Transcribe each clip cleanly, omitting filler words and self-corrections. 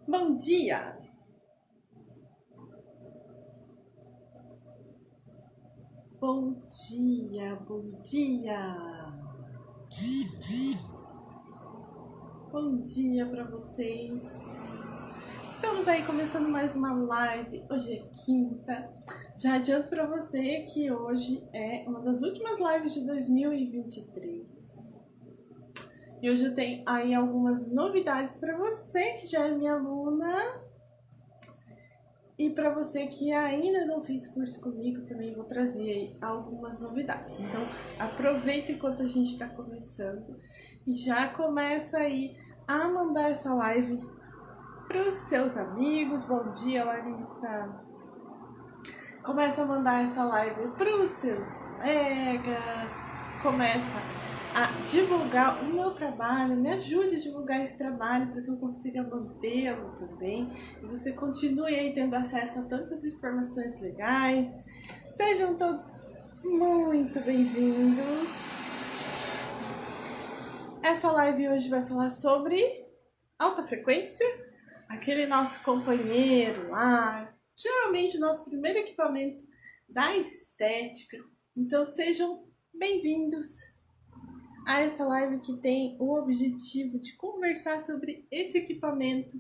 Bom dia! Bom dia, bom dia! Bom dia para vocês! Estamos aí começando mais uma live. Hoje é quinta. Já adianto para você que hoje é uma das últimas lives de 2023. E hoje eu tenho aí algumas novidades para você que já é minha aluna. E para você que ainda não fez curso comigo, também vou trazer aí algumas novidades. Então, aproveita enquanto a gente está começando e já começa aí a mandar essa live para os seus amigos. Bom dia, Larissa! Começa a mandar essa live para os seus colegas, começa a divulgar o meu trabalho, me ajude a divulgar esse trabalho para que eu consiga mantê-lo também e você continue aí tendo acesso a tantas informações legais. Sejam todos muito bem-vindos. Essa live hoje vai falar sobre alta frequência, aquele nosso companheiro lá, geralmente o nosso primeiro equipamento da estética. Então sejam bem-vindos a essa live que tem o objetivo de conversar sobre esse equipamento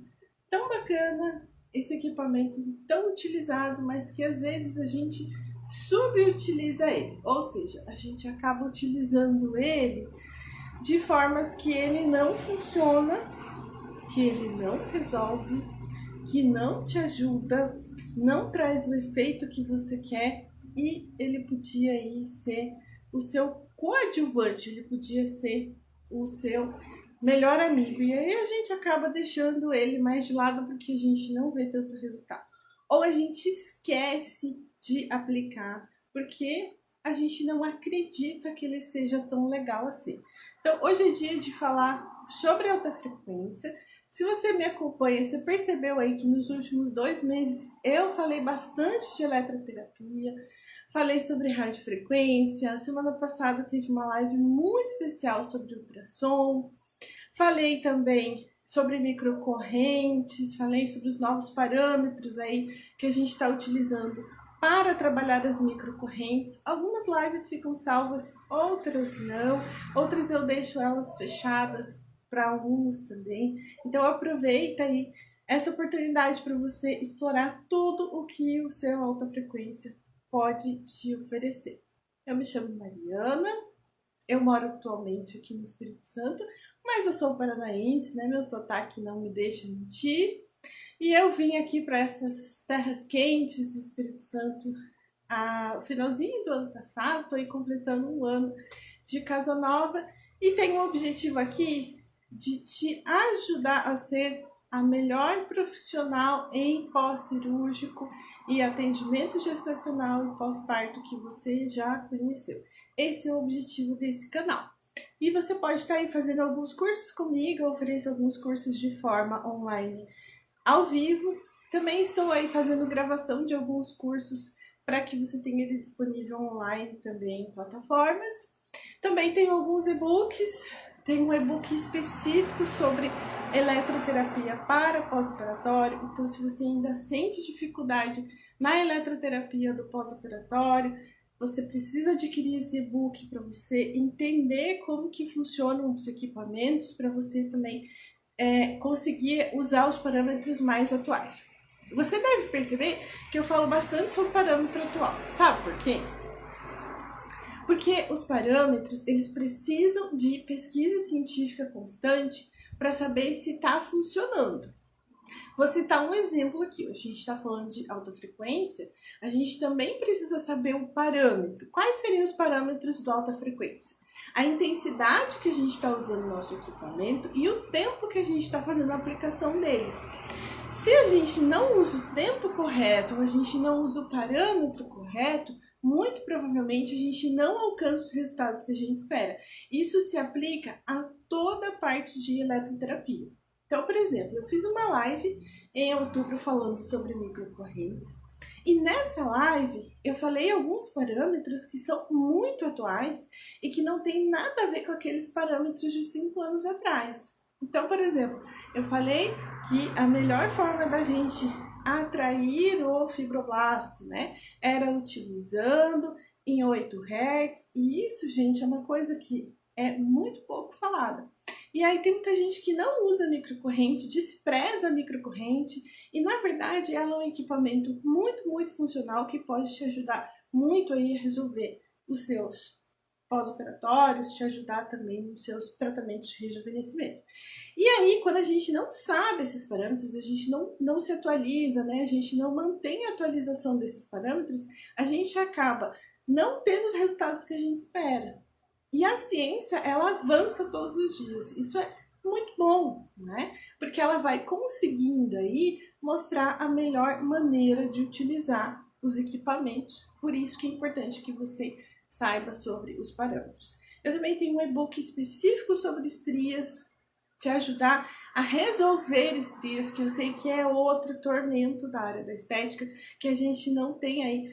tão bacana, esse equipamento tão utilizado, mas que às vezes a gente subutiliza ele, ou seja, a gente acaba utilizando ele de formas que ele não funciona, que ele não resolve, que não te ajuda, não traz o efeito que você quer e ele podia aí ser o seu coadjuvante, ele podia ser o seu melhor amigo. E aí a gente acaba deixando ele mais de lado porque a gente não vê tanto resultado. Ou a gente esquece de aplicar porque a gente não acredita que ele seja tão legal assim. Então, hoje é dia de falar sobre alta frequência. Se você me acompanha, você percebeu aí que nos últimos 2 meses eu falei bastante de eletroterapia, falei sobre radiofrequência. Semana passada teve uma live muito especial sobre ultrassom. Falei também sobre microcorrentes, falei sobre os novos parâmetros aí que a gente está utilizando para trabalhar as microcorrentes. Algumas lives ficam salvas, outras não. Outras eu deixo elas fechadas para alunos também. Então aproveita aí essa oportunidade para você explorar tudo o que o seu alta frequência pode te oferecer. Eu me chamo Mariana, eu moro atualmente aqui no Espírito Santo, mas eu sou paranaense, né? Meu sotaque não me deixa mentir. E eu vim aqui para essas terras quentes do Espírito Santo no finalzinho do ano passado, estou aí completando 1 ano de casa nova e tenho o objetivo aqui de te ajudar a ser a melhor profissional em pós-cirúrgico e atendimento gestacional e pós-parto que você já conheceu. Esse é o objetivo desse canal. E você pode estar aí fazendo alguns cursos comigo, eu ofereço alguns cursos de forma online ao vivo. Também estou aí fazendo gravação de alguns cursos para que você tenha ele disponível online também em plataformas. Também tenho alguns e-books, tenho um e-book específico sobre eletroterapia para pós-operatório. Então, se você ainda sente dificuldade na eletroterapia do pós-operatório, você precisa adquirir esse e-book para você entender como que funcionam os equipamentos, para você também conseguir usar os parâmetros mais atuais. Você deve perceber que eu falo bastante sobre parâmetro atual. Sabe por quê? Porque os parâmetros, eles precisam de pesquisa científica constante para saber se está funcionando. Vou citar um exemplo aqui. A gente está falando de alta frequência, a gente também precisa saber o parâmetro. Quais seriam os parâmetros da alta frequência? A intensidade que a gente está usando no nosso equipamento e o tempo que a gente está fazendo a aplicação dele. Se a gente não usa o tempo correto, ou a gente não usa o parâmetro correto, muito provavelmente a gente não alcança os resultados que a gente espera. Isso se aplica a toda a parte de eletroterapia. Então, por exemplo, eu fiz uma live em outubro falando sobre microcorrentes. E nessa live eu falei alguns parâmetros que são muito atuais e que não tem nada a ver com aqueles parâmetros de 5 anos atrás. Então, por exemplo, eu falei que a melhor forma da gente atrair o fibroblasto, né, era utilizando em 8 Hz, e isso, gente, é uma coisa que é muito pouco falada. E aí tem muita gente que não usa microcorrente, despreza a microcorrente, e na verdade ela é um equipamento muito funcional que pode te ajudar muito aí a resolver os seus pós-operatórios, te ajudar também nos seus tratamentos de rejuvenescimento. E aí, quando a gente não sabe esses parâmetros, a gente não se atualiza, né? A gente não mantém a atualização desses parâmetros, a gente acaba não tendo os resultados que a gente espera. E a ciência, ela avança todos os dias. Isso é muito bom, né? Porque ela vai conseguindo aí mostrar a melhor maneira de utilizar os equipamentos. Por isso que é importante que você saiba sobre os parâmetros. Eu também tenho um e-book específico sobre estrias, te ajudar a resolver estrias, que eu sei que é outro tormento da área da estética, que a gente não tem aí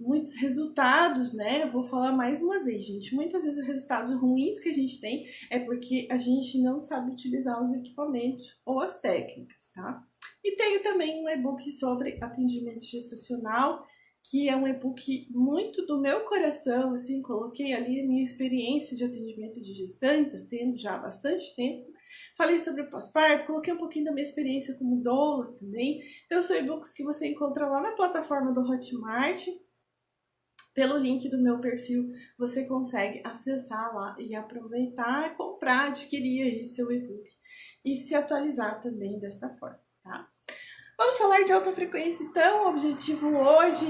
muitos resultados, né? Eu vou falar mais uma vez, gente. Muitas vezes os resultados ruins que a gente tem é porque a gente não sabe utilizar os equipamentos ou as técnicas, tá? E tenho também um e-book sobre atendimento gestacional, que é um e-book muito do meu coração, assim, coloquei ali a minha experiência de atendimento de gestantes, eu tenho já há bastante tempo. Falei sobre o pós-parto, coloquei um pouquinho da minha experiência como doula também. Então, são e-books que você encontra lá na plataforma do Hotmart. Pelo link do meu perfil, você consegue acessar lá e aproveitar, comprar, adquirir aí seu e-book e se atualizar também desta forma, tá? Vamos falar de alta frequência, então. O objetivo hoje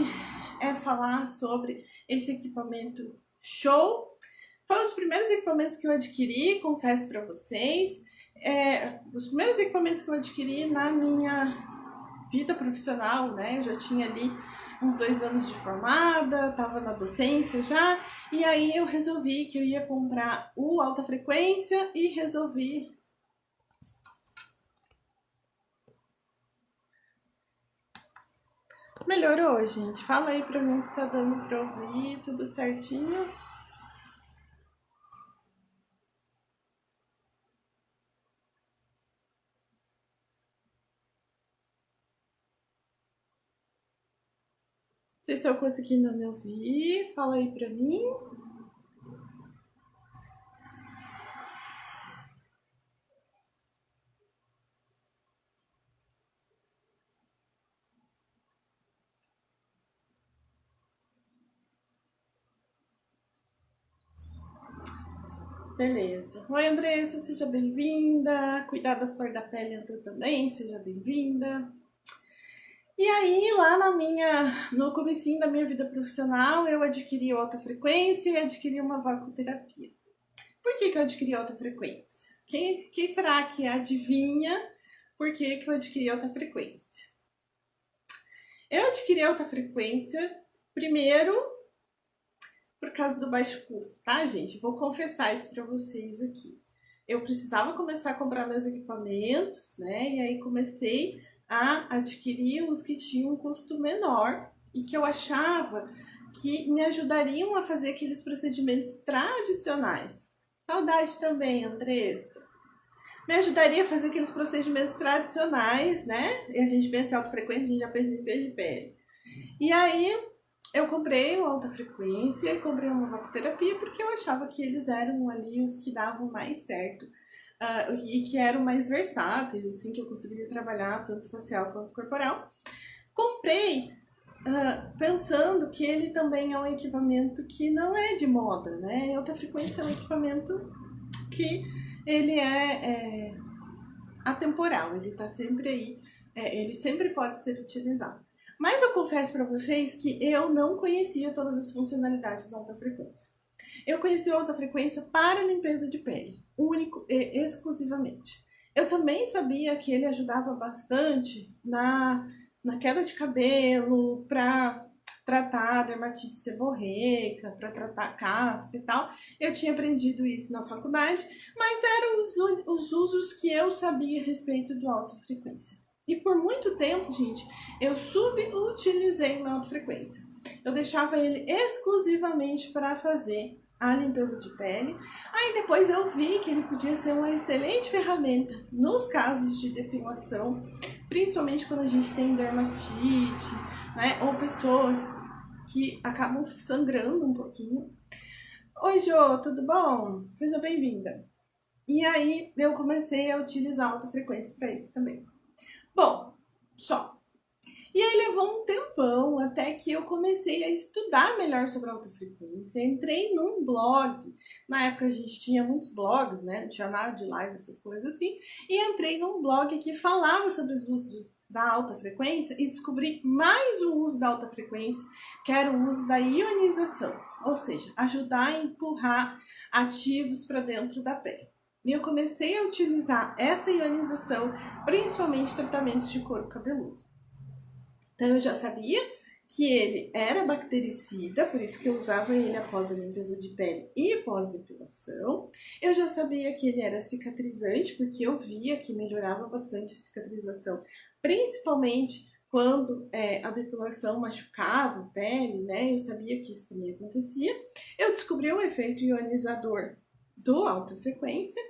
é falar sobre esse equipamento show. Foi um dos primeiros equipamentos que eu adquiri, confesso para vocês. Os primeiros equipamentos que eu adquiri na minha vida profissional, né? Eu já tinha ali uns 2 anos de formada, estava na docência já, e aí eu resolvi que eu ia comprar o alta frequência e resolvi melhorou, gente. Fala aí pra mim se tá dando pra ouvir tudo certinho. Vocês estão conseguindo me ouvir? Fala aí pra mim. Beleza. Oi, Andressa, seja bem-vinda. Cuidar da flor da pele, André também, seja bem-vinda. E aí, lá no comecinho da minha vida profissional, eu adquiri alta frequência e adquiri uma vacoterapia. Por que eu adquiri alta frequência? Quem será que adivinha por que eu adquiri alta frequência? Eu adquiri alta frequência, primeiro, por causa do baixo custo, tá, gente? Vou confessar isso para vocês aqui. Eu precisava começar a comprar meus equipamentos, né? E aí comecei a adquirir os que tinham um custo menor e que eu achava que me ajudariam a fazer aqueles procedimentos tradicionais. Saudade também, Andressa. Me ajudaria a fazer aqueles procedimentos tradicionais, né? E a gente pensa em alta frequência, a gente já pensa em limpeza de pele. E aí eu comprei uma alta frequência e comprei uma vacoterapia porque eu achava que eles eram ali os que davam mais certo. E que eram mais versáteis, assim, que eu conseguiria trabalhar tanto facial quanto corporal. Comprei pensando que ele também é um equipamento que não é de moda, né? Alta frequência é um equipamento que ele é atemporal, ele tá sempre aí, ele sempre pode ser utilizado. Mas eu confesso para vocês que eu não conhecia todas as funcionalidades da alta frequência. Eu conheci a alta frequência para limpeza de pele, único e exclusivamente. Eu também sabia que ele ajudava bastante na queda de cabelo, para tratar dermatite seborreica, para tratar caspa e tal. Eu tinha aprendido isso na faculdade, mas eram os usos que eu sabia a respeito do alta frequência. E por muito tempo, gente, eu subutilizei uma alta frequência. Eu deixava ele exclusivamente para fazer a limpeza de pele. Aí depois eu vi que ele podia ser uma excelente ferramenta nos casos de depilação, principalmente quando a gente tem dermatite, né? Ou pessoas que acabam sangrando um pouquinho. Oi, Jô, tudo bom? Seja bem-vinda. E aí eu comecei a utilizar alta frequência para isso também. Bom, só. E aí levou um tempão até que eu comecei a estudar melhor sobre alta frequência. Entrei num blog. Na época a gente tinha muitos blogs, né? Não tinha nada de live, essas coisas assim. E entrei num blog que falava sobre os usos da alta frequência e descobri mais um uso da alta frequência, que era o uso da ionização. Ou seja, ajudar a empurrar ativos para dentro da pele. E eu comecei a utilizar essa ionização, principalmente em tratamentos de couro cabeludo. Então eu já sabia que ele era bactericida, por isso que eu usava ele após a limpeza de pele e pós-depilação. Eu já sabia que ele era cicatrizante, porque eu via que melhorava bastante a cicatrização, principalmente quando a depilação machucava a pele, né? Eu sabia que isso também acontecia. Eu descobri o efeito ionizador do alta frequência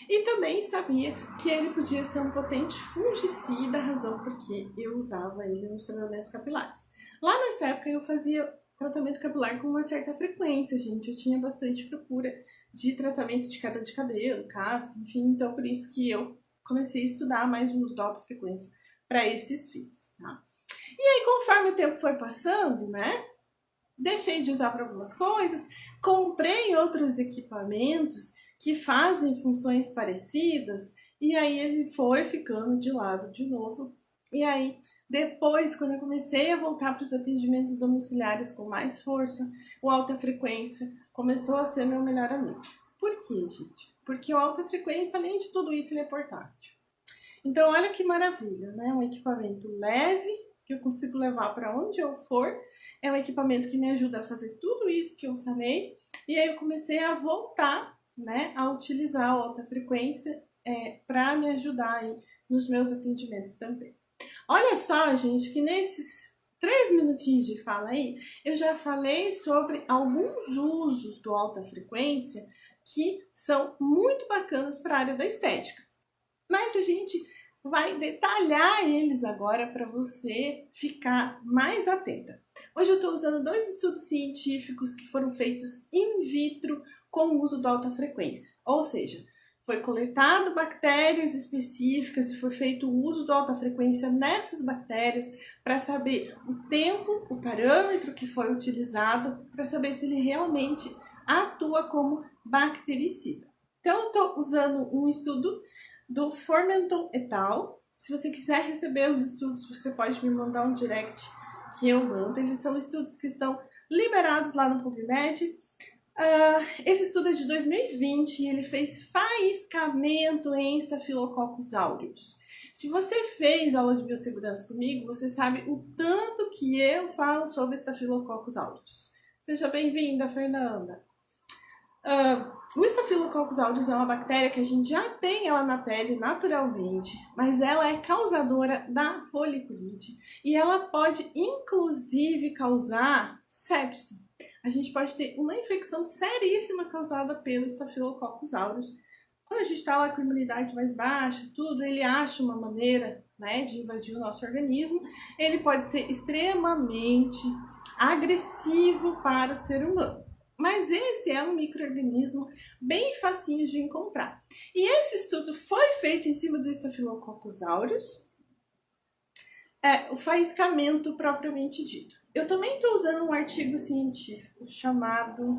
e também sabia que ele podia ser um potente fungicida, razão porque eu usava ele nos tratamentos capilares. Lá nessa época eu fazia tratamento capilar com uma certa frequência, gente. Eu tinha bastante procura de tratamento de queda de cabelo, caspa, enfim, então por isso que eu comecei a estudar mais o uso da alta frequência para esses fins, tá? E aí, conforme o tempo foi passando, né? Deixei de usar para algumas coisas, comprei outros equipamentos que fazem funções parecidas e aí ele foi ficando de lado de novo. E aí, depois, quando eu comecei a voltar para os atendimentos domiciliares com mais força, o alta frequência começou a ser meu melhor amigo. Por quê, gente? Porque o alta frequência, além de tudo isso, ele é portátil. Então, olha que maravilha, né? Um equipamento leve, que eu consigo levar para onde eu for. É um equipamento que me ajuda a fazer tudo isso que eu falei. E aí eu comecei a voltar, né, a utilizar a alta frequência para me ajudar aí nos meus atendimentos também. Olha só, gente, que nesses 3 minutinhos de fala aí, eu já falei sobre alguns usos do alta frequência que são muito bacanas para a área da estética. Mas a gente vai detalhar eles agora para você ficar mais atenta. Hoje eu estou usando 2 estudos científicos que foram feitos in vitro com o uso da alta frequência. Ou seja, foi coletado bactérias específicas e foi feito o uso da alta frequência nessas bactérias para saber o tempo, o parâmetro que foi utilizado, para saber se ele realmente atua como bactericida. Então, eu estou usando um estudo do Formenton et al. Se você quiser receber os estudos, você pode me mandar um direct que eu mando. Eles são estudos que estão liberados lá no PubMed. Esse estudo é de 2020 e ele fez faiscamento em Staphylococcus aureus. Se você fez aula de biossegurança comigo, você sabe o tanto que eu falo sobre Staphylococcus aureus. Seja bem-vinda, Fernanda. O Staphylococcus aureus é uma bactéria que a gente já tem ela na pele naturalmente, mas ela é causadora da foliculite e ela pode inclusive causar sepse. A gente pode ter uma infecção seríssima causada pelo Staphylococcus aureus. Quando a gente está lá com a imunidade mais baixa, tudo, ele acha uma maneira, né, de invadir o nosso organismo. Ele pode ser extremamente agressivo para o ser humano. Mas esse é um micro-organismo bem facinho de encontrar. E esse estudo foi feito em cima do Staphylococcus aureus, o faiscamento propriamente dito. Eu também estou usando um artigo científico chamado,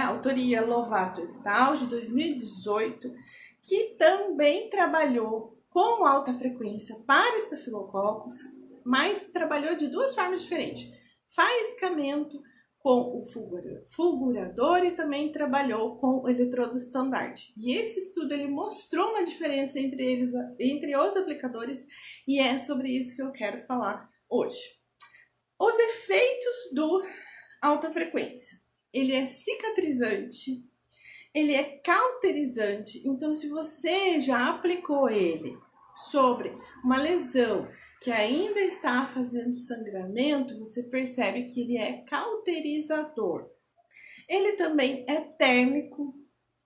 autoria Lovato et al., de 2018, que também trabalhou com alta frequência para Staphylococcus, mas trabalhou de 2 formas diferentes. Faiscamento com o fulgurador e também trabalhou com o eletrodo estandarte. E esse estudo ele mostrou uma diferença entre os aplicadores e é sobre isso que eu quero falar hoje. Os efeitos do alta frequência. Ele é cicatrizante, ele é cauterizante, então se você já aplicou ele sobre uma lesão que ainda está fazendo sangramento, você percebe que ele é cauterizador. Ele também é térmico,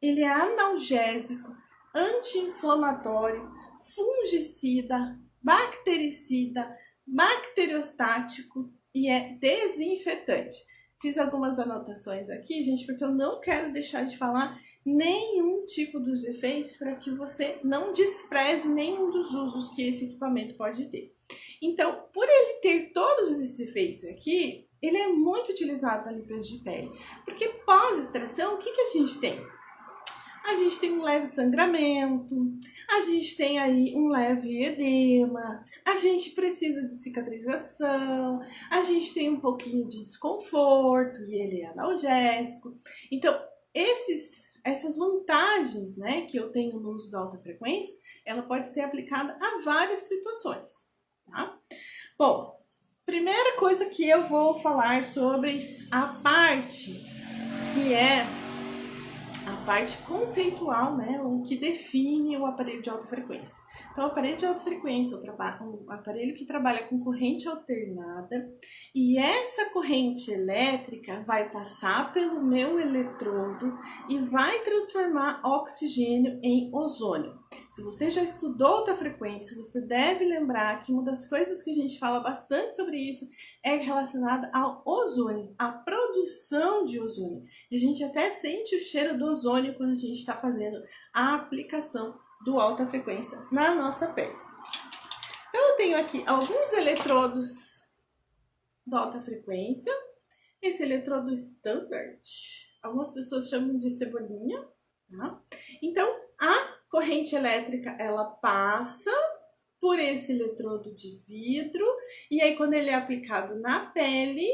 ele é analgésico, anti-inflamatório, fungicida, bactericida, bacteriostático e é desinfetante. Fiz algumas anotações aqui, gente, porque eu não quero deixar de falar nenhum tipo dos efeitos para que você não despreze nenhum dos usos que esse equipamento pode ter. Então, por ele ter todos esses efeitos aqui, ele é muito utilizado na limpeza de pele. Porque pós-extração, o que a gente tem? A gente tem um leve sangramento, a gente tem aí um leve edema, a gente precisa de cicatrização, a gente tem um pouquinho de desconforto e ele é analgésico. Então, essas vantagens, né, que eu tenho no uso da alta frequência, ela pode ser aplicada a várias situações, tá? Bom, primeira coisa que eu vou falar sobre a parte que é a parte conceitual, né, o que define o aparelho de alta frequência. Então, o aparelho de alta frequência é um aparelho que trabalha com corrente alternada e essa corrente elétrica vai passar pelo meu eletrodo e vai transformar oxigênio em ozônio. Se você já estudou alta frequência, você deve lembrar que uma das coisas que a gente fala bastante sobre isso é relacionada ao ozônio, à produção de ozônio. E a gente até sente o cheiro do ozônio quando a gente está fazendo a aplicação do alta frequência na nossa pele. Então, eu tenho aqui alguns eletrodos do alta frequência. Esse eletrodo standard, algumas pessoas chamam de cebolinha, tá? Então, a corrente elétrica, ela passa por esse eletrodo de vidro e aí quando ele é aplicado na pele,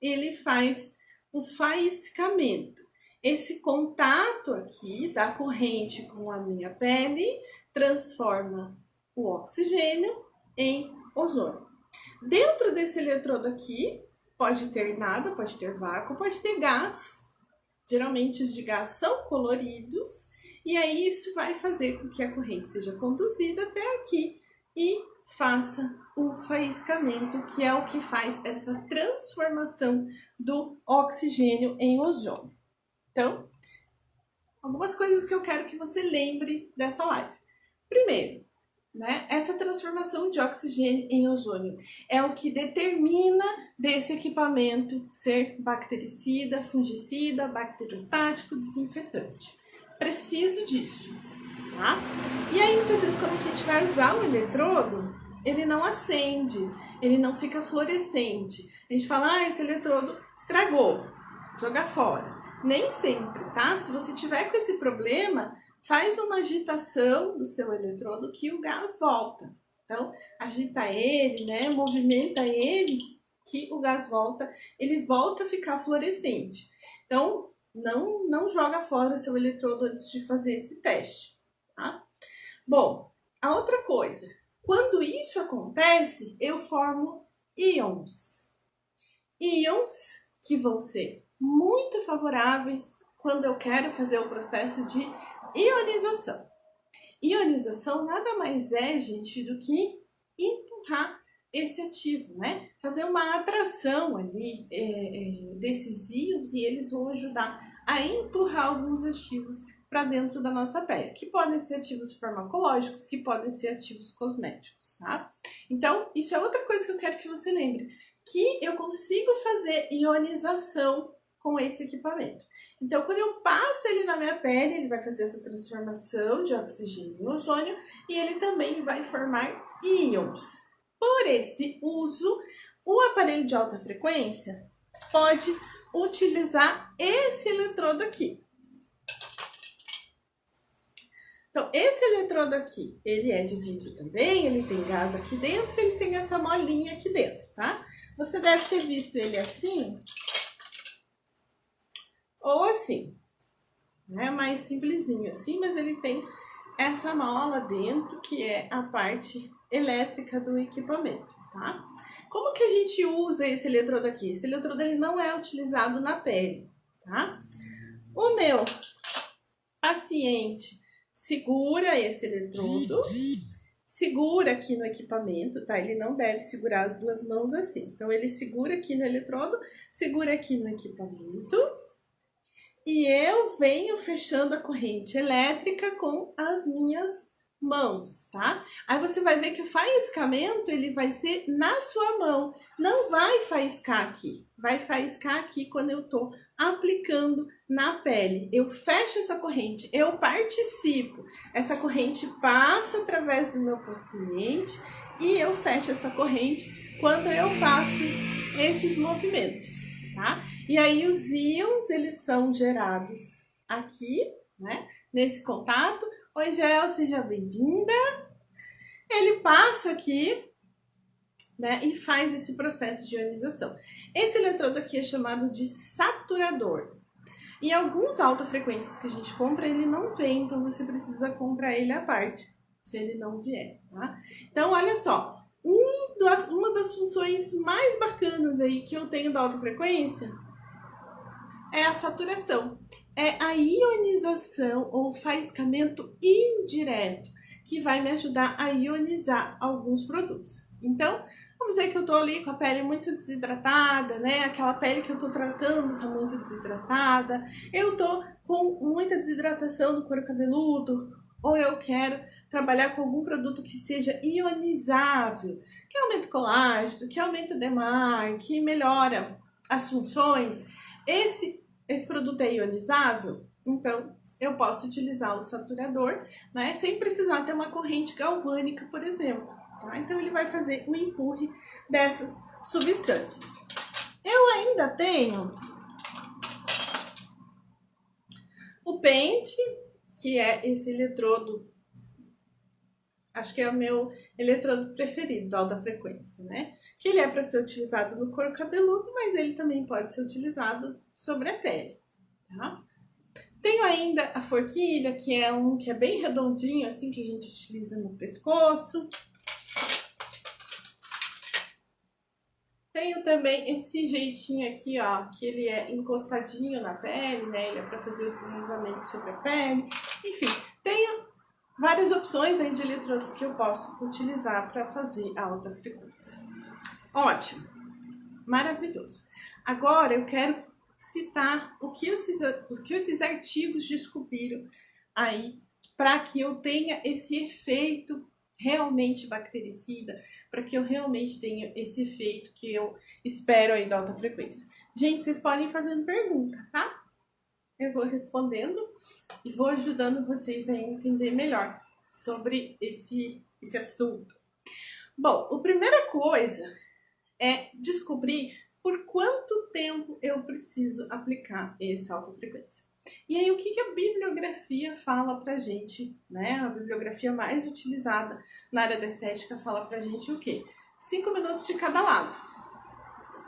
ele faz o faiscamento. Esse contato aqui da corrente com a minha pele transforma o oxigênio em ozônio. Dentro desse eletrodo aqui, pode ter nada, pode ter vácuo, pode ter gás. Geralmente os de gás são coloridos e aí isso vai fazer com que a corrente seja conduzida até aqui e faça o faiscamento, que é o que faz essa transformação do oxigênio em ozônio. Então, algumas coisas que eu quero que você lembre dessa live. Primeiro, né, essa transformação de oxigênio em ozônio é o que determina desse equipamento ser bactericida, fungicida, bacteriostático, desinfetante. Preciso disso, tá? E aí, muitas vezes, quando a gente vai usar o eletrodo, ele não acende, ele não fica fluorescente. A gente fala, esse eletrodo estragou, joga fora. Nem sempre, tá? Se você tiver com esse problema, faz uma agitação do seu eletrodo que o gás volta. Então, agita ele, né? Movimenta ele que o gás volta, ele volta a ficar fluorescente. Então, não joga fora o seu eletrodo antes de fazer esse teste, tá? Bom, a outra coisa, quando isso acontece, eu formo íons. Íons que vão ser muito favoráveis quando eu quero fazer o processo de ionização. Ionização nada mais é, gente, do que empurrar esse ativo, né? Fazer uma atração ali desses íons e eles vão ajudar a empurrar alguns ativos para dentro da nossa pele, que podem ser ativos farmacológicos, que podem ser ativos cosméticos, tá? Então, isso é outra coisa que eu quero que você lembre, que eu consigo fazer ionização com esse equipamento. Então, quando eu passo ele na minha pele, ele vai fazer essa transformação de oxigênio em ozônio e ele também vai formar íons. Por esse uso, o aparelho de alta frequência pode utilizar esse eletrodo aqui. Então, esse eletrodo aqui, ele é de vidro também, ele tem gás aqui dentro, ele tem essa molinha aqui dentro, tá? Você deve ter visto ele assim ou assim, né? Mais simplesinho assim, mas ele tem essa mola dentro que é a parte elétrica do equipamento, tá? Como que a gente usa esse eletrodo aqui? Esse eletrodo ele não é utilizado na pele, tá? O meu paciente segura esse eletrodo, segura aqui no equipamento, tá? Ele não deve segurar as duas mãos assim. Então, ele segura aqui no eletrodo, segura aqui no equipamento. e eu venho fechando a corrente elétrica com as minhas mãos, tá? Aí você vai ver que o faiscamento ele vai ser na sua mão, não vai faiscar aqui, vai faiscar aqui quando eu tô aplicando na pele. Eu fecho essa corrente, eu participo, essa corrente passa através do meu paciente e eu fecho essa corrente quando eu faço esses movimentos, tá? E aí os íons, eles são gerados aqui, né? Nesse contato. Oi, Gel, seja bem-vinda. Ele passa aqui, né? E faz esse processo de ionização. Esse eletrodo aqui é chamado de saturador. Em alguns alta-frequências que a gente compra, ele não vem, então você precisa comprar ele à parte, se ele não vier, tá? Então, olha só. Uma das funções mais bacanas aí que eu tenho da alta frequência é a saturação. É a ionização ou faiscamento indireto, que vai me ajudar a ionizar alguns produtos. Então, vamos dizer que eu tô ali com a pele muito desidratada, né? Aquela pele que eu tô tratando tá muito desidratada. Eu tô com muita desidratação do couro cabeludo, ou eu quero trabalhar com algum produto que seja ionizável, que aumenta o colágeno, que aumenta o DMAR, que melhora as funções. Esse produto é ionizável, então eu posso utilizar o saturador, né, sem precisar ter uma corrente galvânica, por exemplo. Tá? Então ele vai fazer o empurre dessas substâncias. Eu ainda tenho o pente, que é esse eletrodo, acho que é o meu eletrodo preferido da alta frequência, né? Que ele é para ser utilizado no couro cabeludo, mas ele também pode ser utilizado sobre a pele, tá? Tenho ainda a forquilha, que é um que é bem redondinho, assim, que a gente utiliza no pescoço. Tenho também esse jeitinho aqui, ó, que ele é encostadinho na pele, né? Ele é para fazer o deslizamento sobre a pele. Enfim, tenho várias opções aí de eletrodos que eu posso utilizar para fazer a alta frequência. Ótimo, maravilhoso. Agora eu quero citar o que esses artigos descobriram aí para que eu tenha esse efeito realmente bactericida, para que eu realmente tenha esse efeito que eu espero aí da alta frequência. Gente, vocês podem ir fazendo pergunta, tá? Eu vou respondendo e vou ajudando vocês a entender melhor sobre esse assunto. Bom, a primeira coisa é descobrir por quanto tempo eu preciso aplicar essa alta frequência. E aí, o que a bibliografia fala pra gente, né? A bibliografia mais utilizada na área da estética fala pra gente o quê? 5 minutos de cada lado,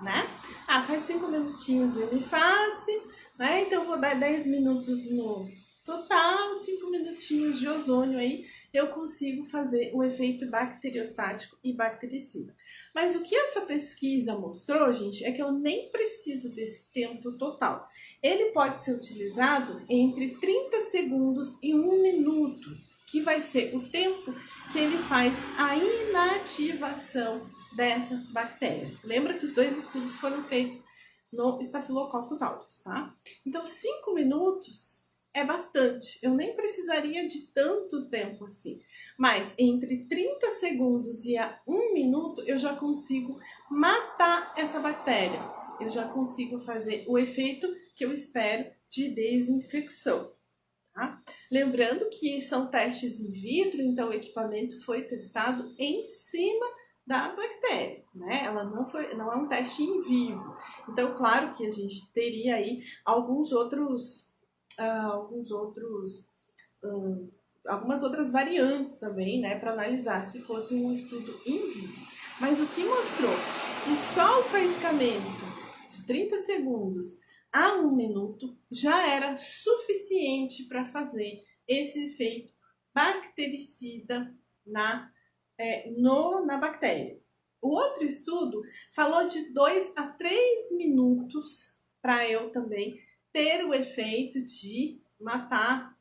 né? Ah, faz 5 minutinhos eu me face, né? Então, eu vou dar 10 minutos no total, 5 minutinhos de ozônio aí, eu consigo fazer o efeito bacteriostático e bactericida. Mas o que essa pesquisa mostrou, gente, é que eu nem preciso desse tempo total. Ele pode ser utilizado entre 30 segundos e 1 minuto, que vai ser o tempo que ele faz a inativação dessa bactéria. Lembra que os dois estudos foram feitos no Staphylococcus aureus, tá? Então, 5 minutos é bastante. Eu nem precisaria de tanto tempo assim. Mas entre 30 segundos e 1 minuto, eu já consigo matar essa bactéria. Eu já consigo fazer o efeito que eu espero de desinfecção. Tá? Lembrando que são testes in vitro, então o equipamento foi testado em cima da bactéria, né? Ela não é um teste em vivo. Então, claro que a gente teria aí algumas outras variantes também, né, para analisar se fosse um estudo in vivo. Mas o que mostrou que só o faiscamento de 30 segundos a 1 minuto já era suficiente para fazer esse efeito bactericida na bactéria. O outro estudo falou de 2 a 3 minutos para eu também ter o efeito de matar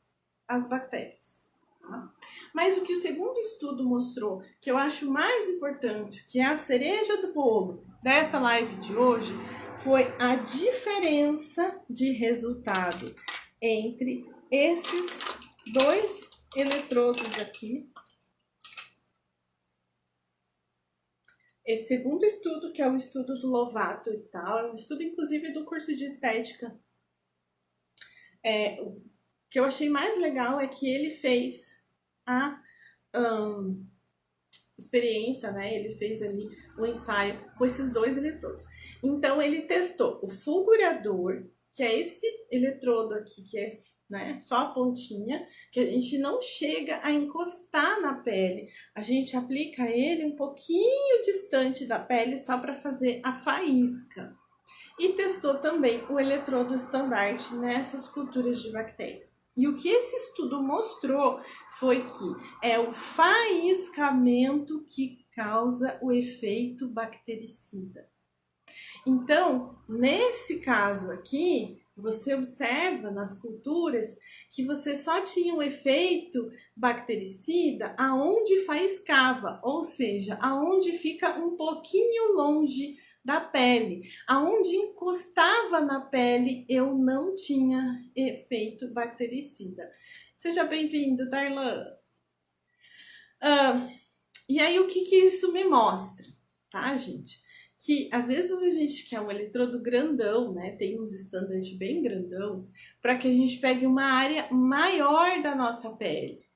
as bactérias. Tá? Mas o que o segundo estudo mostrou, que eu acho mais importante, que é a cereja do bolo dessa live de hoje, foi a diferença de resultado entre esses dois eletrodos aqui. Esse segundo estudo, que é o estudo do Lovato e tal, é um estudo inclusive do curso de estética. O que eu achei mais legal é que ele fez a experiência, né? Ele fez ali o ensaio com esses dois eletrodos. Então ele testou o fulgurador, que é esse eletrodo aqui, que é, né, só a pontinha, que a gente não chega a encostar na pele. A gente aplica ele um pouquinho distante da pele só para fazer a faísca. E testou também o eletrodo estandarte nessas culturas de bactéria. E o que esse estudo mostrou foi que é o faiscamento que causa o efeito bactericida. Então, nesse caso aqui, você observa nas culturas que você só tinha um efeito bactericida aonde faiscava, ou seja, aonde fica um pouquinho longe da pele. Aonde encostava na pele, eu não tinha efeito bactericida. Seja bem-vindo, Darlan. E aí, o que isso me mostra, tá, gente? Que às vezes a gente quer um eletrodo grandão, né? Tem uns estándares bem grandão, para que a gente pegue uma área maior da nossa pele.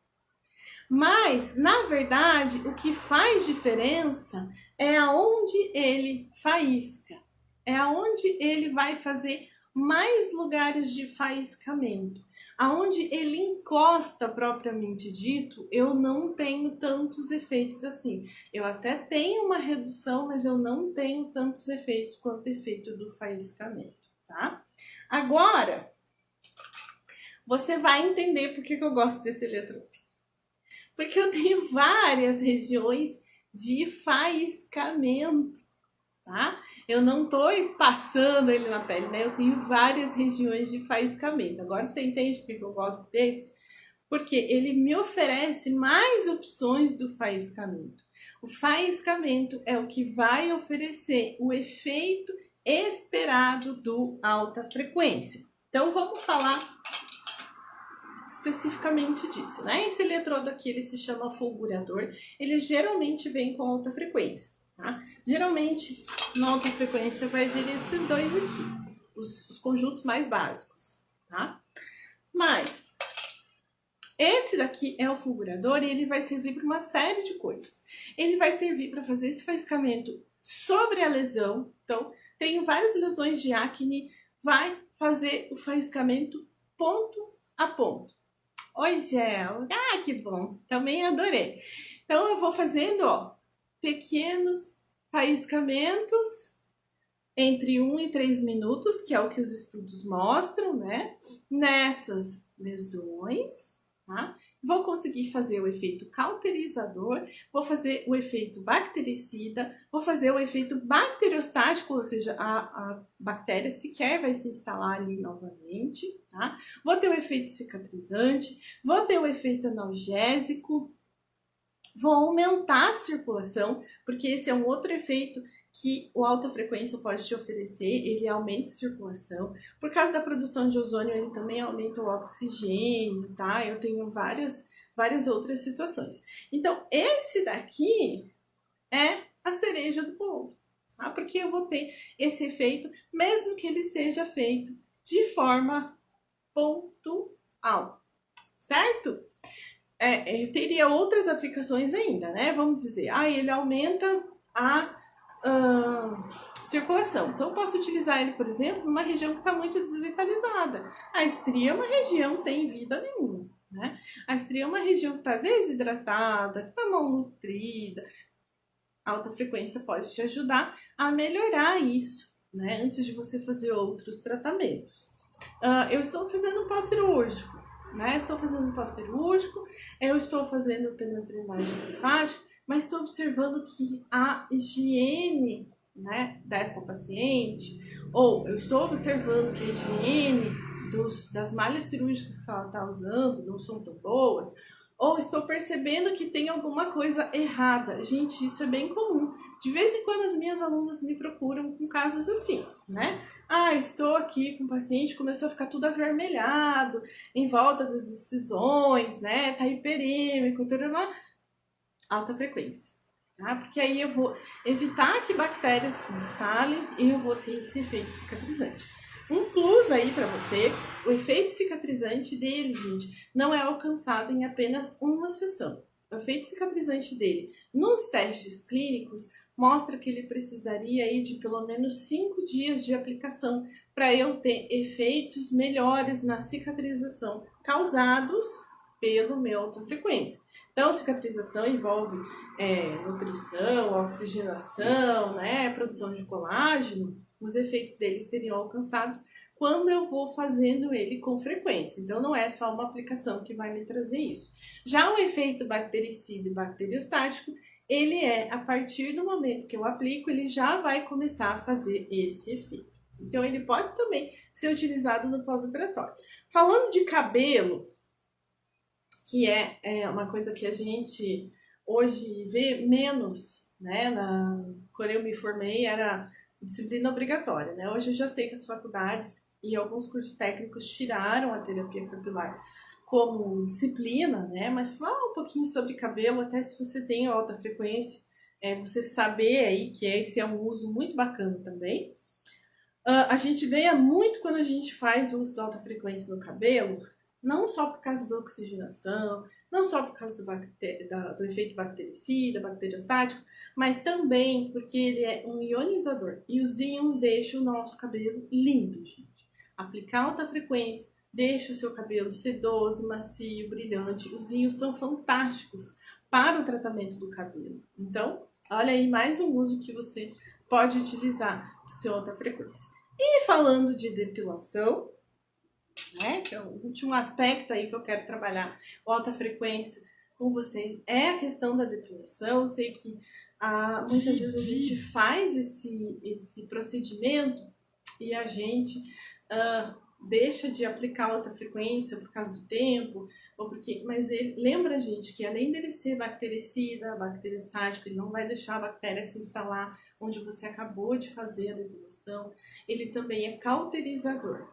Mas, na verdade, o que faz diferença é aonde ele faísca. É aonde ele vai fazer mais lugares de faiscamento. Aonde ele encosta, propriamente dito, eu não tenho tantos efeitos assim. Eu até tenho uma redução, mas eu não tenho tantos efeitos quanto o efeito do faiscamento, tá? Agora, você vai entender por que eu gosto desse eletrodo. Porque eu tenho várias regiões de faiscamento, tá? Eu não tô passando ele na pele, né? Eu tenho várias regiões de faiscamento. Agora você entende por que eu gosto desse? Porque ele me oferece mais opções do faiscamento. O faiscamento é o que vai oferecer o efeito esperado do alta frequência. Então vamos falar especificamente disso, né? Esse eletrodo aqui, ele se chama fulgurador, ele geralmente vem com alta frequência, tá? Geralmente, na alta frequência vai vir esses dois aqui, os conjuntos mais básicos, tá? Mas, esse daqui é o fulgurador e ele vai servir para uma série de coisas. Ele vai servir para fazer esse faiscamento sobre a lesão, então, tenho várias lesões de acne, vai fazer o faiscamento ponto a ponto. Oi, Gel. Ah, que bom. Também adorei. Então, eu vou fazendo, ó, pequenos faiscamentos entre 1 e 3 minutos, que é o que os estudos mostram, né? Nessas lesões, tá? Vou conseguir fazer o efeito cauterizador, vou fazer o efeito bactericida, vou fazer o efeito bacteriostático, ou seja, a bactéria sequer vai se instalar ali novamente, tá? Vou ter o efeito cicatrizante, vou ter o efeito analgésico, vou aumentar a circulação, porque esse é um outro efeito que o alta frequência pode te oferecer, ele aumenta a circulação. Por causa da produção de ozônio, ele também aumenta o oxigênio, tá? Eu tenho várias outras situações. Então, esse daqui é a cereja do bolo, tá? Porque eu vou ter esse efeito, mesmo que ele seja feito de forma pontual, certo? Eu teria outras aplicações ainda, né? Vamos dizer, ele aumenta a circulação. Então, eu posso utilizar ele, por exemplo, numa região que está muito desvitalizada. A estria é uma região sem vida nenhuma, né? A estria é uma região que está desidratada, que está mal nutrida. A alta frequência pode te ajudar a melhorar isso, né? Antes de você fazer outros tratamentos. Eu estou fazendo pós-cirúrgico, né? Estou fazendo pós-cirúrgico, eu estou fazendo apenas drenagem linfática, mas estou observando que a higiene, né, desta paciente, ou eu estou observando que a higiene das malhas cirúrgicas que ela está usando não são tão boas, ou estou percebendo que tem alguma coisa errada. Gente, isso é bem comum. De vez em quando as minhas alunas me procuram com casos assim, né? Ah, estou aqui com o paciente, começou a ficar tudo avermelhado, em volta das incisões, né? Tá hiperêmico, tudo uma alta frequência. Tá? Porque aí eu vou evitar que bactérias se instalem e eu vou ter esse efeito cicatrizante. Um plus aí para você, o efeito cicatrizante dele, gente, não é alcançado em apenas uma sessão. O efeito cicatrizante dele, nos testes clínicos, mostra que ele precisaria aí de pelo menos 5 dias de aplicação para eu ter efeitos melhores na cicatrização causados pelo meu alta frequência. Então, cicatrização envolve nutrição, oxigenação, né, produção de colágeno. Os efeitos dele seriam alcançados quando eu vou fazendo ele com frequência. Então, não é só uma aplicação que vai me trazer isso. Já o efeito bactericida e bacteriostático, ele é, a partir do momento que eu aplico, ele já vai começar a fazer esse efeito. Então, ele pode também ser utilizado no pós-operatório. Falando de cabelo, que é uma coisa que a gente hoje vê menos, né? Quando eu me formei era disciplina obrigatória, né? Hoje eu já sei que as faculdades e alguns cursos técnicos tiraram a terapia capilar como disciplina, né? Mas fala um pouquinho sobre cabelo, até se você tem alta frequência, você saber aí que esse é um uso muito bacana também. A gente ganha muito quando a gente faz o uso da alta frequência no cabelo, não só por causa da oxigenação, não só por causa do efeito bactericida, bacteriostático, mas também porque ele é um ionizador. E os íons deixam o nosso cabelo lindo, gente. Aplicar alta frequência deixa o seu cabelo sedoso, macio, brilhante. Os íons são fantásticos para o tratamento do cabelo. Então, olha aí mais um uso que você pode utilizar do seu alta frequência. E falando de depilação, né, que é o último aspecto aí que eu quero trabalhar, alta frequência com vocês, é a questão da depilação. Eu sei que muitas vezes a gente faz esse procedimento e a gente deixa de aplicar alta frequência por causa do tempo, mas lembra, gente, que além dele ser bactericida, bacteriostático, ele não vai deixar a bactéria se instalar onde você acabou de fazer a depilação, ele também é cauterizador.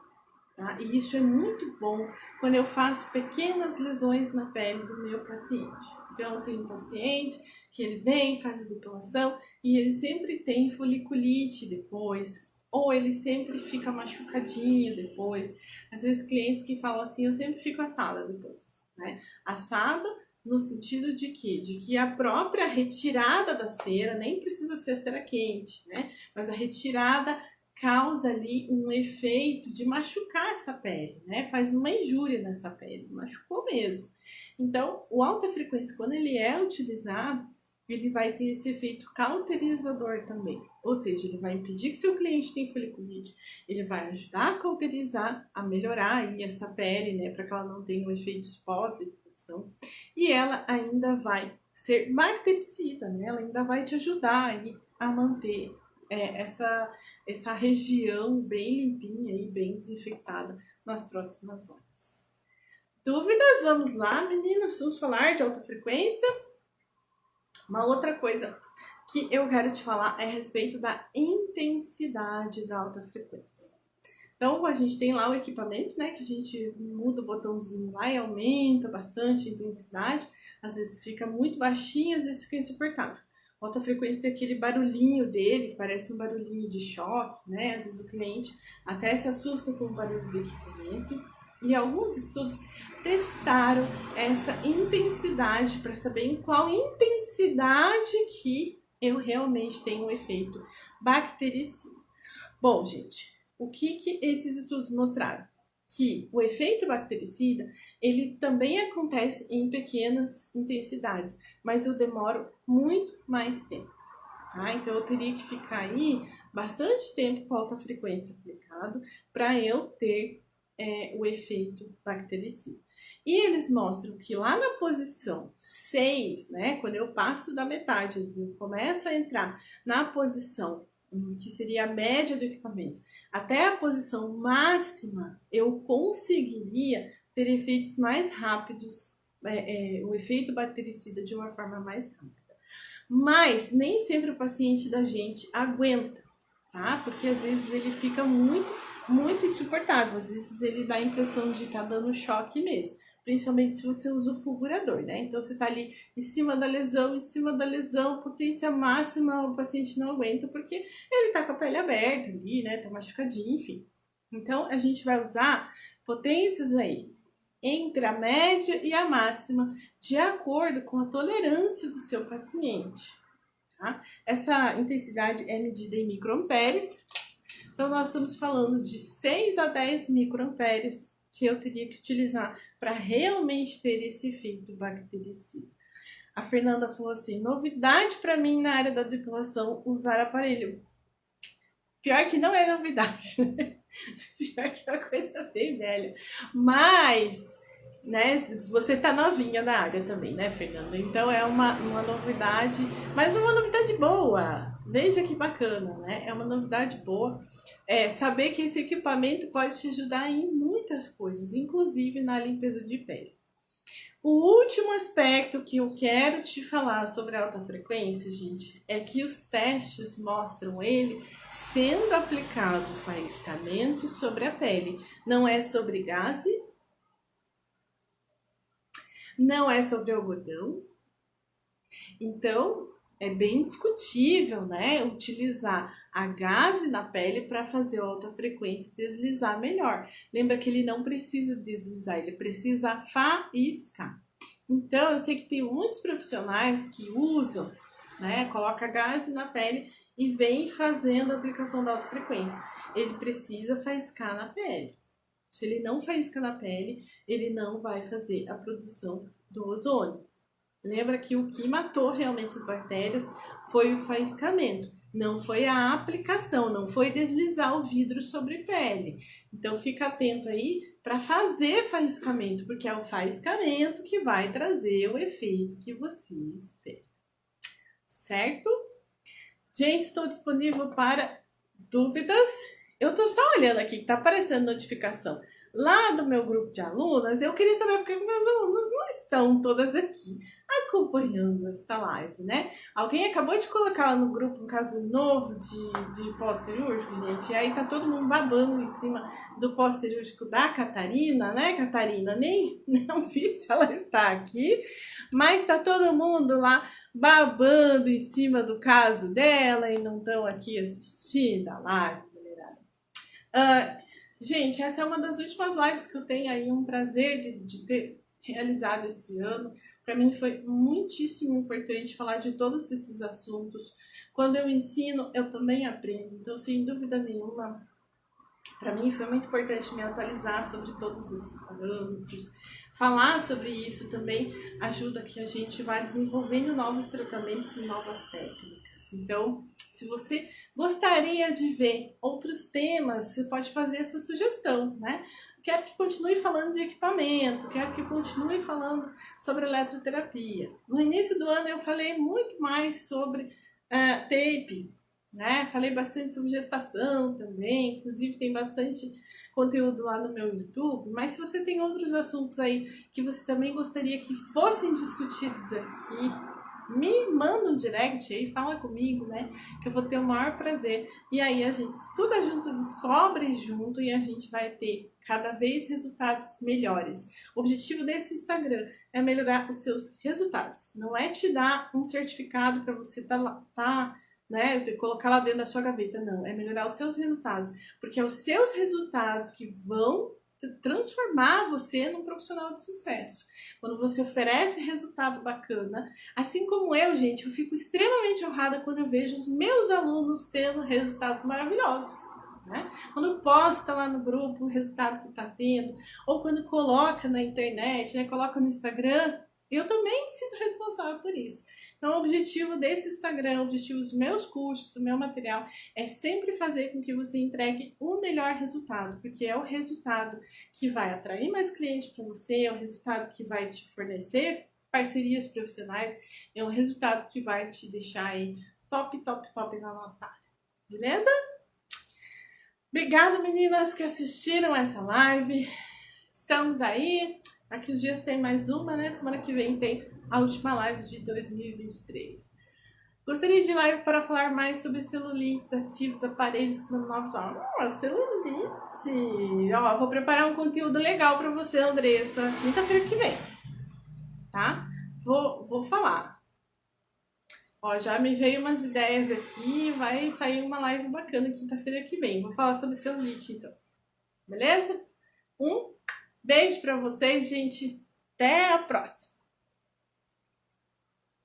Tá? E isso é muito bom quando eu faço pequenas lesões na pele do meu paciente. Então, eu tenho um paciente que ele vem, faz a depilação e ele sempre tem foliculite depois, ou ele sempre fica machucadinho depois. Às vezes, clientes que falam assim, eu sempre fico assada depois, né? Assada no sentido de quê? De que a própria retirada da cera, nem precisa ser a cera quente, né? Mas a retirada causa ali um efeito de machucar essa pele, né? Faz uma injúria nessa pele, machucou mesmo. Então, o alta frequência, quando ele é utilizado, ele vai ter esse efeito cauterizador também. Ou seja, ele vai impedir que seu cliente tenha foliculite, ele vai ajudar a cauterizar, a melhorar aí essa pele, né? Para que ela não tenha um efeito pós-depilação. E ela ainda vai ser bactericida, né? Ela ainda vai te ajudar aí a manter essa região bem limpinha e bem desinfectada nas próximas horas. Dúvidas? Vamos lá, meninas, vamos falar de alta frequência. Uma outra coisa que eu quero te falar é a respeito da intensidade da alta frequência. Então, a gente tem lá o equipamento, né, que a gente muda o botãozinho lá e aumenta bastante a intensidade. Às vezes fica muito baixinho, às vezes fica insuportável. A alta frequência tem aquele barulhinho dele, que parece um barulhinho de choque, né? Às vezes o cliente até se assusta com o barulho do equipamento. E alguns estudos testaram essa intensidade para saber em qual intensidade que eu realmente tenho um efeito bactericida. Bom, gente, o que esses estudos mostraram? Que o efeito bactericida, ele também acontece em pequenas intensidades, mas eu demoro muito mais tempo, tá? Então, eu teria que ficar aí bastante tempo com alta frequência aplicado para eu ter o efeito bactericida. E eles mostram que lá na posição 6, né, quando eu passo da metade, eu começo a entrar na posição que seria a média do equipamento, até a posição máxima, eu conseguiria ter efeitos mais rápidos o efeito bactericida de uma forma mais rápida. Mas nem sempre o paciente da gente aguenta, tá? Porque às vezes ele fica muito insuportável. Às vezes ele dá a impressão de estar dando choque mesmo. Principalmente se você usa o fulgurador, né? Então você tá ali em cima da lesão, potência máxima, o paciente não aguenta porque ele tá com a pele aberta ali, né? Tá machucadinho, enfim. Então a gente vai usar potências aí entre a média e a máxima, de acordo com a tolerância do seu paciente. Tá? Essa intensidade é medida em microamperes. Então, nós estamos falando de 6 a 10 microamperes que eu teria que utilizar para realmente ter esse efeito bactericida. A Fernanda falou assim, novidade para mim na área da depilação, usar aparelho. Pior que não é novidade, né? Pior que é uma coisa bem velha. Mas, né, você tá novinha na área também, né, Fernanda? Então é uma novidade, mas uma novidade boa. Veja que bacana, né? É uma novidade boa. Saber que esse equipamento pode te ajudar em muitas coisas, inclusive na limpeza de pele. O último aspecto que eu quero te falar sobre a alta frequência, gente, é que os testes mostram ele sendo aplicado faiscamento sobre a pele. Não é sobre gaze, não é sobre algodão. Então, é bem discutível, né, utilizar a gaze na pele para fazer a alta frequência deslizar melhor. Lembra que ele não precisa deslizar, ele precisa faiscar. Então, eu sei que tem muitos profissionais que usam, né, coloca gaze na pele e vem fazendo a aplicação da alta frequência. Ele precisa faiscar na pele. Se ele não faisca na pele, ele não vai fazer a produção do ozônio. Lembra que o que matou realmente as bactérias foi o faiscamento, não foi a aplicação, não foi deslizar o vidro sobre pele. Então fica atento aí para fazer faiscamento, porque é o faiscamento que vai trazer o efeito que você espera. Certo? Gente, estou disponível para dúvidas. Eu tô só olhando aqui que tá aparecendo notificação lá do meu grupo de alunas. Eu queria saber porque meus alunos não estão todas aqui acompanhando esta live, né? Alguém acabou de colocar lá no grupo um caso novo de pós-cirúrgico, gente, e aí tá todo mundo babando em cima do pós-cirúrgico da Catarina, né, Catarina? Nem não vi se ela está aqui, mas tá todo mundo lá babando em cima do caso dela e não estão aqui assistindo a live, galera. Gente, essa é uma das últimas lives que eu tenho aí, um prazer de ter realizado esse ano. Para mim foi muitíssimo importante falar de todos esses assuntos. Quando eu ensino, eu também aprendo. Então, sem dúvida nenhuma, para mim foi muito importante me atualizar sobre todos esses parâmetros. Falar sobre isso também ajuda que a gente vá desenvolvendo novos tratamentos e novas técnicas. Então, se você gostaria de ver outros temas, você pode fazer essa sugestão, né? Quero que continue falando de equipamento, quero que continue falando sobre eletroterapia. No início do ano eu falei muito mais sobre tape, né? Falei bastante sobre gestação também, inclusive tem bastante conteúdo lá no meu YouTube, mas se você tem outros assuntos aí que você também gostaria que fossem discutidos aqui, me manda um direct aí, fala comigo, né? Que eu vou ter o maior prazer. E aí a gente estuda junto, descobre junto e a gente vai ter cada vez resultados melhores. O objetivo desse Instagram é melhorar os seus resultados. Não é te dar um certificado para você né, colocar lá dentro da sua gaveta, não. É melhorar os seus resultados. Porque é os seus resultados que vão transformar você num profissional de sucesso. Quando você oferece resultado bacana, assim como eu, gente, eu fico extremamente honrada quando eu vejo os meus alunos tendo resultados maravilhosos, né? Quando posta lá no grupo o resultado que está tendo, ou quando coloca na internet, né, coloca no Instagram, eu também me sinto responsável por isso. Então, o objetivo desse Instagram, o objetivo dos meus cursos, do meu material, é sempre fazer com que você entregue o melhor resultado, porque é o resultado que vai atrair mais clientes para você, é o resultado que vai te fornecer parcerias profissionais, é o resultado que vai te deixar aí top na nossa área. Beleza? Obrigada, meninas, que assistiram essa live. Estamos aí Daqui uns dias tem mais uma, né? Semana que vem tem a última live de 2023. Gostaria de live para falar mais sobre celulites, ativos, aparelhos novos. Celulite! Ó, vou preparar um conteúdo legal para você, Andressa, quinta-feira que vem, tá? Vou falar. Ó, já me veio umas ideias aqui, vai sair uma live bacana quinta-feira que vem. Vou falar sobre celulite, então. Beleza? Um beijo para vocês, gente. Até a próxima.